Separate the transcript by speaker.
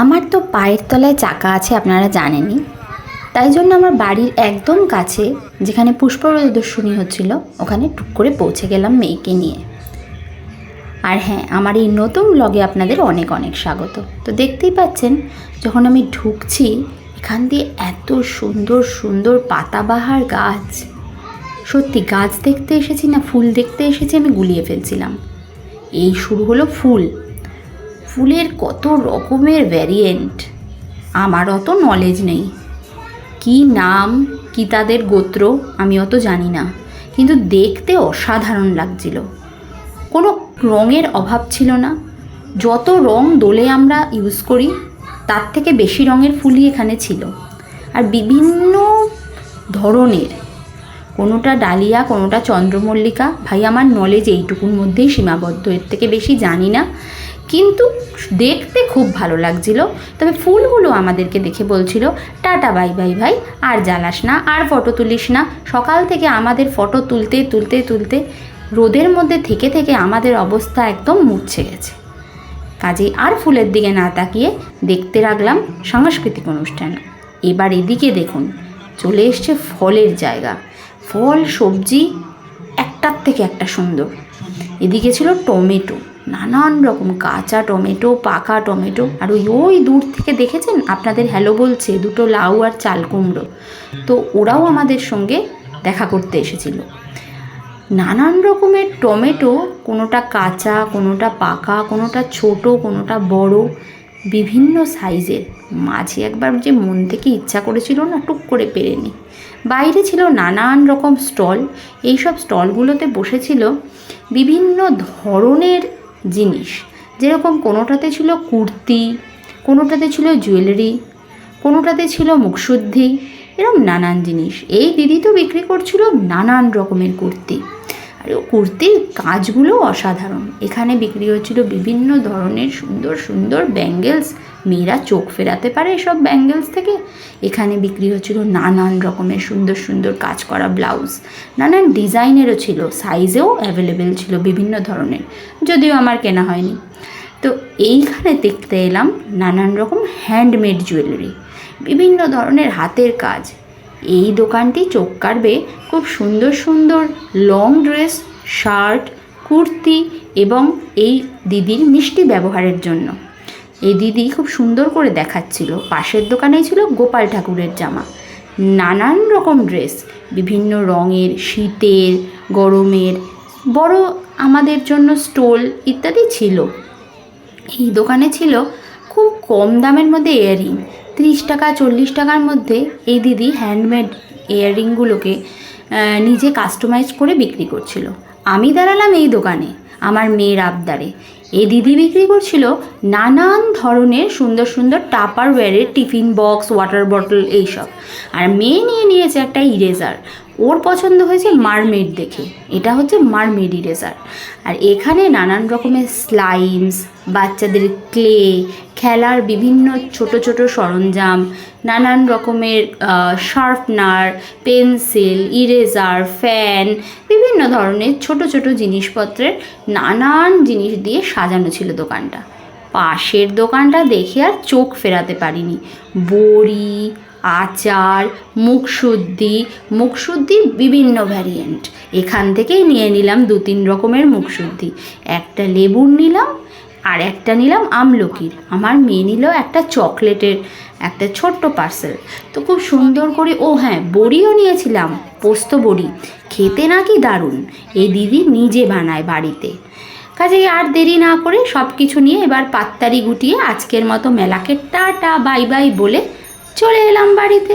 Speaker 1: আমার তো পায়ের তলায় চাকা আছে আপনারা জানেনই। তাই জন্য আমার বাড়ির একদম কাছে যেখানে পুষ্প প্রদর্শনী হচ্ছিল ওখানে টুক করে পৌঁছে গেলাম মেয়েকে নিয়ে। আর হ্যাঁ, আমার এই নতুন ব্লগে আপনাদের অনেক অনেক স্বাগত। তো দেখতেই পাচ্ছেন যখন আমি ঢুকছি এখান দিয়ে এত সুন্দর সুন্দর পাতাবাহার গাছ, সত্যি গাছ দেখতে এসেছি না ফুল দেখতে এসেছি আমি গুলিয়ে ফেলছিলাম। এই শুরু হলো ফুলের কত রকমের ভ্যারিয়েন্ট, আমার অত নলেজ নেই, কি নাম কি তাদের গোত্র আমি অত জানি না, কিন্তু দেখতে অসাধারণ লাগছিল। কোনো রঙের অভাব ছিল না, যত রং দোলে আমরা ইউজ করি তার থেকে বেশি রঙের ফুলই এখানে ছিল। আর বিভিন্ন ধরনের, কোনোটা ডালিয়া কোনোটা চন্দ্রমল্লিকা, ভাই আমার নলেজ এইটুকুর মধ্যেই সীমাবদ্ধ, এর থেকে বেশি জানি না, কিন্তু দেখতে খুব ভালো লাগছিল। তবে ফুলগুলো আমাদেরকে দেখে বলছিল টাটা বাই বাই ভাই, আর জ্বালাস না, আর ফটো তুলিস না। সকাল থেকে আমাদের ফটো তুলতে তুলতে তুলতে রোদের মধ্যে থেকে থেকে আমাদের অবস্থা একদম মুছছে গেছে। কাজেই আর ফুলের দিকে না তাকিয়ে দেখতে লাগলাম সাংস্কৃতিক অনুষ্ঠান। এবার এদিকে দেখুন চলে এসছে ফলের জায়গা, ফল সবজি একটার থেকে একটা সুন্দর। এদিকে ছিল টমেটো, নানান রকম কাঁচা টমেটো, পাকা টমেটো, আর ওই দূর থেকে দেখেছেন আপনাদের হ্যালো বলছে দুটো লাউ আর চাল কুমড়ো, তো ওরাও আমাদের সঙ্গে দেখা করতে এসেছিল। নানান রকমের টমেটো, কোনোটা কাঁচা কোনোটা পাকা, কোনোটা ছোট কোনোটা বড়, বিভিন্ন সাইজের। মাঝে একবার যে মন থেকে ইচ্ছা করেছিল না, টুক করে পেরেনি। বাইরে ছিল নানান রকম স্টল, এইসব স্টলগুলোতে বসেছিল বিভিন্ন ধরনের জিনিস, যেরকম কোনোটাতে ছিল কুর্তি, কোনোটাতে ছিল জুয়েলারি, কোনোটাতে ছিল মুখশুদ্ধি, এরকম নানান জিনিস। এই দিদি তো বিক্রি করছিল নানান রকমের কুর্তি, আর কুর্তির কাজগুলো অসাধারণ। এখানে বিক্রি হচ্ছিল বিভিন্ন ধরনের সুন্দর সুন্দর ব্যাঙ্গেলস, মেয়েরা চোখ ফেরাতে পারে এসব ব্যাঙ্গেলস থেকে। এখানে বিক্রি হচ্ছিল নানান রকমের সুন্দর সুন্দর কাজ করা ব্লাউজ, নানান ডিজাইনেরও ছিল, সাইজেও অ্যাভেলেবেল ছিল বিভিন্ন ধরনের, যদিও আমার কেনা হয়নি। তো এইখানে দেখতে এলাম নানান রকম হ্যান্ডমেড জুয়েলারি, বিভিন্ন ধরনের হাতের কাজ। এই দোকানটি চোখ কাড়বে খুব সুন্দর সুন্দর লং ড্রেস, শার্ট, কুর্তি এবং এই দিদির মিষ্টি ব্যবহারের জন্য। এই দিদি খুব সুন্দর করে দেখাচ্ছিল। পাশের দোকানেই ছিল গোপাল ঠাকুরের জামা, নানান রকম ড্রেস, বিভিন্ন রঙের, শীতের গরমের, বড় আমাদের জন্য স্টোল ইত্যাদি ছিল। এই দোকানে ছিল খুব কম দামের মধ্যে ইয়াররিং, 30 টাকা 40 টাকার মধ্যে এই দিদি হ্যান্ডমেড ইয়াররিংগুলোকে নিজে কাস্টমাইজ করে বিক্রি করছিল। আমি দাঁড়ালাম এই দোকানে আমার মেয়ের আবদারে। এই দিদি বিক্রি করছিল নানান ধরনের সুন্দর সুন্দর টাপারওয়্যারের টিফিন বক্স, ওয়াটার বটল এইসব। আর মেয়ে নিয়ে নিয়েছে একটা ইরেজার, ওর পছন্দ হয়েছে মারমেড দেখে, এটা হচ্ছে মারমেড ইরেজার। আর এখানে নানান রকমের স্লাইমস, বাচ্চাদের ক্লে, খেলার বিভিন্ন ছোট ছোট সরঞ্জাম, নানান রকমের শার্পনার, পেন্সিল, ইরেজার, ফ্যান, বিভিন্ন ধরনের ছোট ছোট জিনিসপত্রের নানান জিনিস দিয়ে সাজানো ছিল দোকানটা। পাশের দোকানটা দেখে আর চোখ ফেরাতে পারিনি। বড়ি, আচার, মুখশুদ্ধির বিভিন্ন ভ্যারিয়েন্ট। এখান থেকেই নিয়ে নিলাম 2-3 রকমের মুখশুদ্ধি, একটা লেবুর নিলাম আর একটা নিলাম আমলকির। আমার মেয়ে নিল একটা চকলেটের একটা ছোট্ট পার্সেল। তো খুব সুন্দর করে, ও হ্যাঁ বড়িও নিয়েছিলাম, পোস্ত বড়ি, খেতে নাকি দারুণ। এই দিদি নিজে বানায় বাড়িতে। কাজেই আর দেরি না করে সব কিছু নিয়ে এবার পাত্তারি গুটিয়ে আজকের মতো মেলাকে টাটা বাই বাই বলে চলে এলাম বাড়িতে।